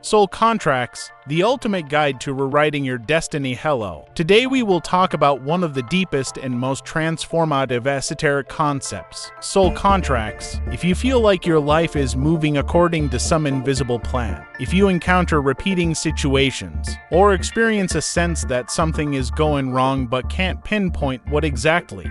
Soul Contracts, the ultimate guide to rewriting your destiny. Hello. Today we will talk about one of the deepest and most transformative esoteric concepts, soul contracts. If you feel like your life is moving according to some invisible plan, if you encounter repeating situations, or experience a sense that something is going wrong but can't pinpoint what exactly,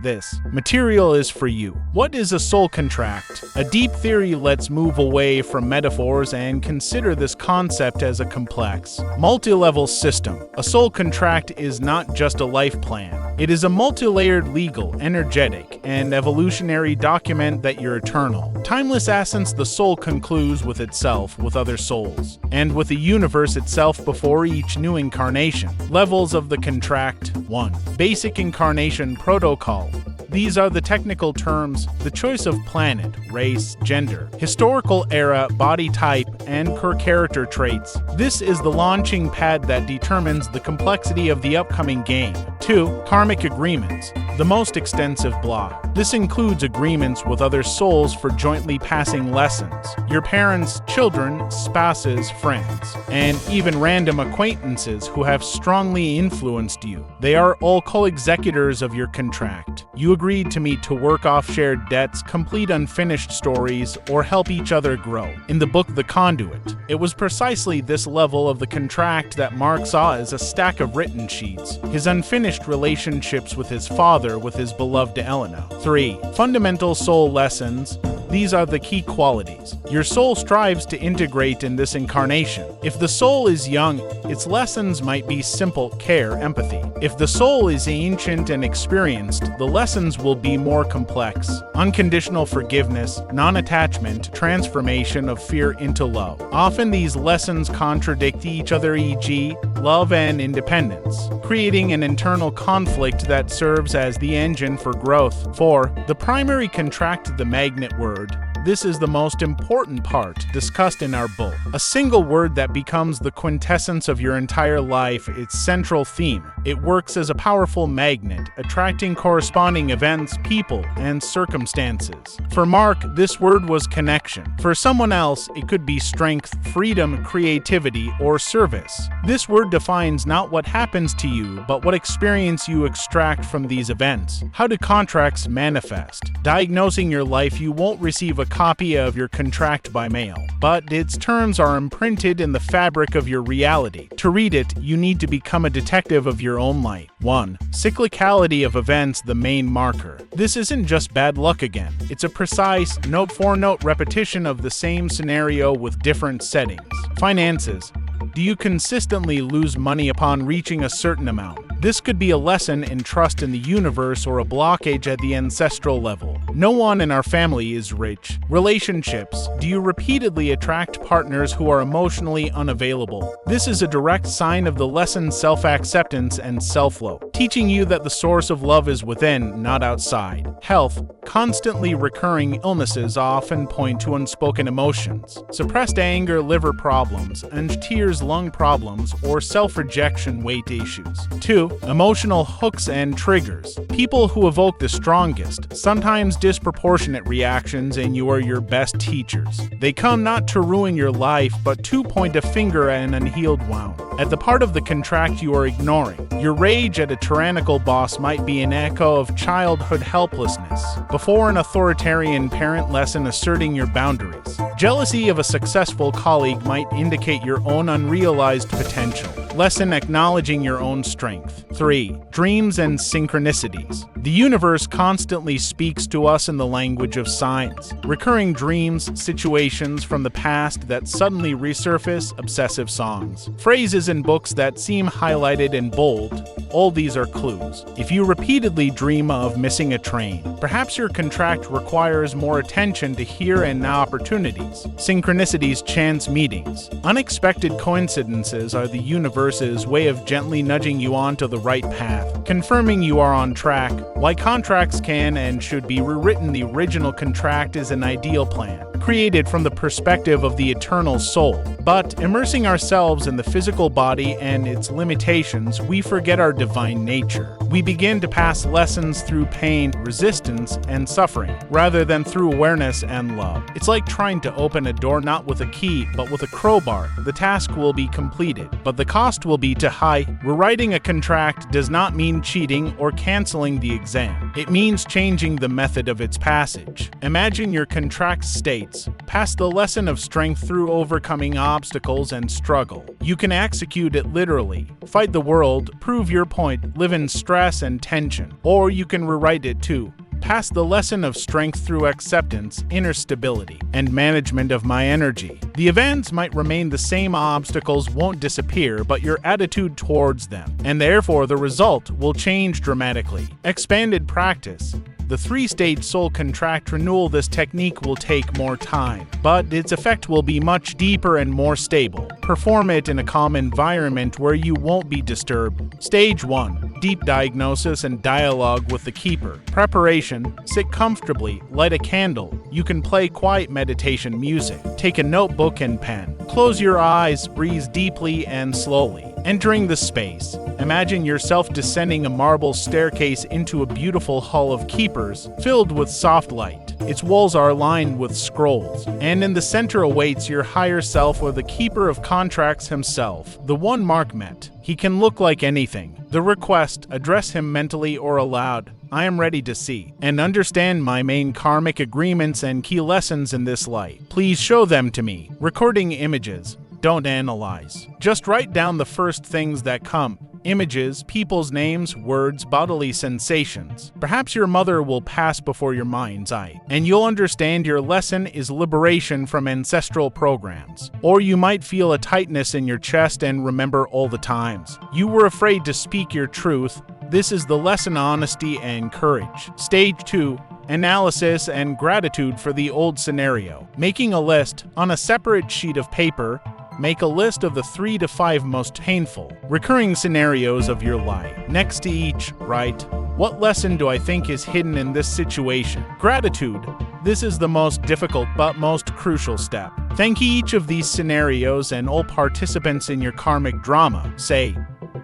this material is for you. What is a soul contract? A deep theory. Let's move away from metaphors and consider this concept as a complex, multi-level system. A soul contract is not just a life plan. It is a multi-layered legal, energetic, and evolutionary document that your eternal, timeless essence, the soul, concludes with itself, with other souls, and with the universe itself before each new incarnation. Levels of the contract. 1. Basic incarnation protocol. These are the technical terms: the choice of planet, race, gender, historical era, body type, and core character traits. This is the launching pad that determines the complexity of the upcoming game. 2. Karmic agreements, the most extensive block. This includes agreements with other souls for jointly passing lessons, your parents, children, spouses, friends, and even random acquaintances who have strongly influenced you. They are all co-executors of your contract. You agreed to meet to work off shared debts, complete unfinished stories, or help each other grow. In the book The Conduit, it was precisely this level of the contract that Mark saw as a stack of written sheets, his unfinished relationships with his father, with his beloved Eleanor. 3. Fundamental soul lessons. These are the key qualities your soul strives to integrate in this incarnation. If the soul is young, its lessons might be simple: care, empathy. If the soul is ancient and experienced, the lessons will be more complex: unconditional forgiveness, non-attachment, transformation of fear into love. Often these lessons contradict each other, e.g., love and independence, creating an internal conflict that serves as the engine for growth. 4. The primary contract, the magnet word. This is the most important part discussed in our book. A single word that becomes the quintessence of your entire life, its central theme. It works as a powerful magnet, attracting corresponding events, people, and circumstances. For Mark, this word was connection. For someone else, it could be strength, freedom, creativity, or service. This word defines not what happens to you, but what experience you extract from these events. How do contracts manifest? Diagnosing your life, you won't receive a copy of your contract by mail, but its terms are imprinted in the fabric of your reality. To read it, you need to become a detective of your own life. 1. Cyclicality of events, the main marker. This isn't just bad luck again. It's a precise, note-for-note repetition of the same scenario with different settings. Finances. Do you consistently lose money upon reaching a certain amount? This could be a lesson in trust in the universe or a blockage at the ancestral level. No one in our family is rich. Relationships. Do you repeatedly attract partners who are emotionally unavailable? This is a direct sign of the lesson self-acceptance and self-love, teaching you that the source of love is within, not outside. Health. Constantly recurring illnesses often point to unspoken emotions. Suppressed anger, liver problems, and tears, lung problems, or self-rejection, weight issues. 2. Emotional hooks and triggers. People who evoke the strongest, sometimes disproportionate reactions, and you are your best teachers. They come not to ruin your life, but to point a finger at an unhealed wound, at the part of the contract you are ignoring. Your rage at a tyrannical boss might be an echo of childhood helplessness before an authoritarian parent, lesson asserting your boundaries. Jealousy of a successful colleague might indicate your own unrealized potential, lesson acknowledging your own strength. 3. Dreams and synchronicities. The universe constantly speaks to us in the language of signs. Recurring dreams, situations from the past that suddenly resurface, obsessive songs, phrases in books that seem highlighted in bold. All these are clues. If you repeatedly dream of missing a train, perhaps your contract requires more attention to here and now opportunities. Synchronicities, chance meetings. Unexpected coincidences are the universe's way of gently nudging you onto the right path, confirming you are on track. Why contracts can and should be rewritten. The original contract is an ideal plan, created from the perspective of the eternal soul. But immersing ourselves in the physical body and its limitations, we forget our divine nature. We begin to pass lessons through pain, resistance, and suffering, rather than through awareness and love. It's like trying to open a door not with a key, but with a crowbar. The task will be completed, but the cost will be too high. Rewriting a contract does not mean cheating or canceling the exam. It means changing the method of its passage. Imagine your contract states, pass the lesson of strength through overcoming obstacles and struggle. You can execute it literally, fight the world, prove your point, live in stress and tension. Or you can rewrite it too. Pass the lesson of strength through acceptance, inner stability, and management of my energy. The events might remain the same, obstacles won't disappear, but your attitude towards them, and therefore the result will change dramatically. Expanded practice. The three-stage soul contract renewal. This technique will take more time, but its effect will be much deeper and more stable. Perform it in a calm environment where you won't be disturbed. Stage 1. Deep diagnosis and dialogue with the keeper. Preparation. Sit comfortably, light a candle. You can play quiet meditation music. Take a notebook and pen. Close your eyes, breathe deeply and slowly. Entering the space. Imagine yourself descending a marble staircase into a beautiful hall of keepers filled with soft light. Its walls are lined with scrolls, and in the center awaits your higher self, or the keeper of contracts himself, the one mark met. He can look like anything. The request, address him mentally or aloud. I am ready to see and understand my main karmic agreements and key lessons in this light. Please show them to me. Recording images. Don't analyze. Just write down the first things that come. Images, people's names, words, bodily sensations. Perhaps your mother will pass before your mind's eye, and you'll understand your lesson is liberation from ancestral programs. Or you might feel a tightness in your chest and remember all the times you were afraid to speak your truth. This is the lesson: honesty and courage. Stage 2. Analysis and gratitude for the old scenario. Making a list. On a separate sheet of paper, make a list of the 3 to 5 most painful, recurring scenarios of your life. Next to each, write, what lesson do I think is hidden in this situation? Gratitude. This is the most difficult but most crucial step. Thank each of these scenarios and all participants in your karmic drama. Say,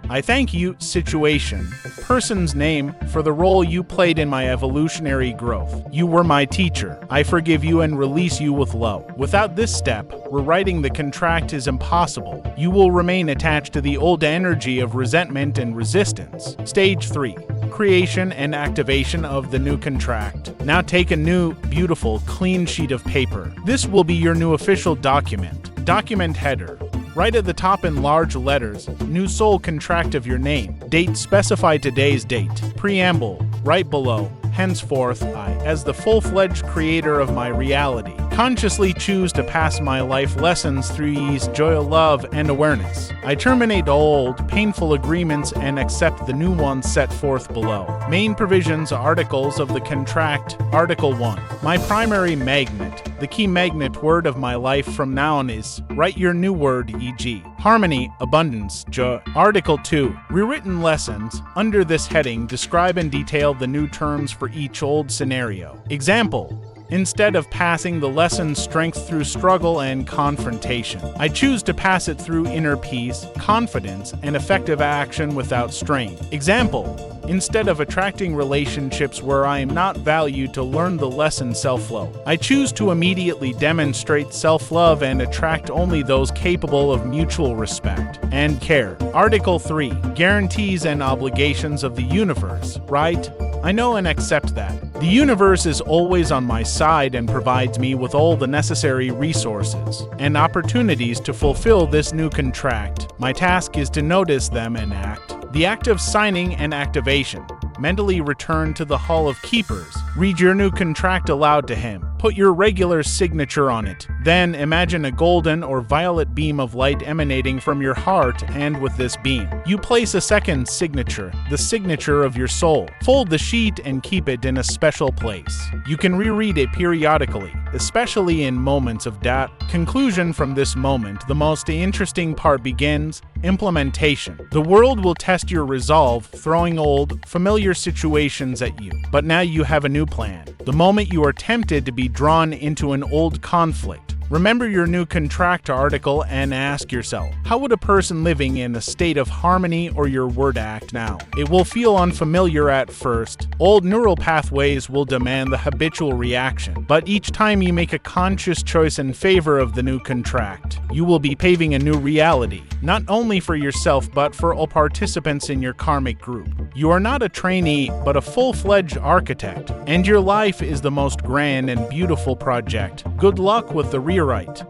I thank you, situation, person's name, for the role you played in my evolutionary growth. You were my teacher. I forgive you and release you with love. Without this step, rewriting the contract is impossible. You will remain attached to the old energy of resentment and resistance. Stage 3. Creation and activation of the new contract. Now take a new, beautiful, clean sheet of paper. This will be your new official document. Document header. Write at the top in large letters, new soul contract of your name. Date, specify today's date. Preamble, right below. Henceforth, I, as the full-fledged creator of my reality, consciously choose to pass my life lessons through ease, joy, love, and awareness. I terminate all old, painful agreements and accept the new ones set forth below. Main provisions, articles of the contract. Article 1. My primary magnet. The key magnet word of my life from now on is, write your new word, e.g. harmony, abundance, joy. Article 2. Rewritten lessons. Under this heading, describe and detail the new terms for each old scenario. Example. Instead of passing the lesson strength through struggle and confrontation, I choose to pass it through inner peace, confidence, and effective action without strain. Example. Instead of attracting relationships where I am not valued, to learn the lesson self-love, I choose to immediately demonstrate self-love and attract only those capable of mutual respect and care. Article 3. Guarantees and obligations of the universe. Right? I know and accept that. The universe is always on my side and provides me with all the necessary resources and opportunities to fulfill this new contract. My task is to notice them and act. The act of signing and activation. Mentally return to the Hall of Keepers. Read your new contract aloud to him. Put your regular signature on it. Then imagine a golden or violet beam of light emanating from your heart, and with this beam, you place a second signature, the signature of your soul. Fold the sheet and keep it in a special place. You can reread it periodically, especially in moments of doubt. Conclusion: from this moment, the most interesting part begins: implementation. The world will test your resolve, throwing old, familiar situations at you. But now you have a new plan. The moment you are tempted to be drawn into an old conflict, remember your new contract article and ask yourself, how would a person living in a state of harmony or your word act now? It will feel unfamiliar at first. Old neural pathways will demand the habitual reaction, but each time you make a conscious choice in favor of the new contract, you will be paving a new reality, not only for yourself but for all participants in your karmic group. You are not a trainee, but a full-fledged architect, and your life is the most grand and beautiful project. Good luck with the rewrite.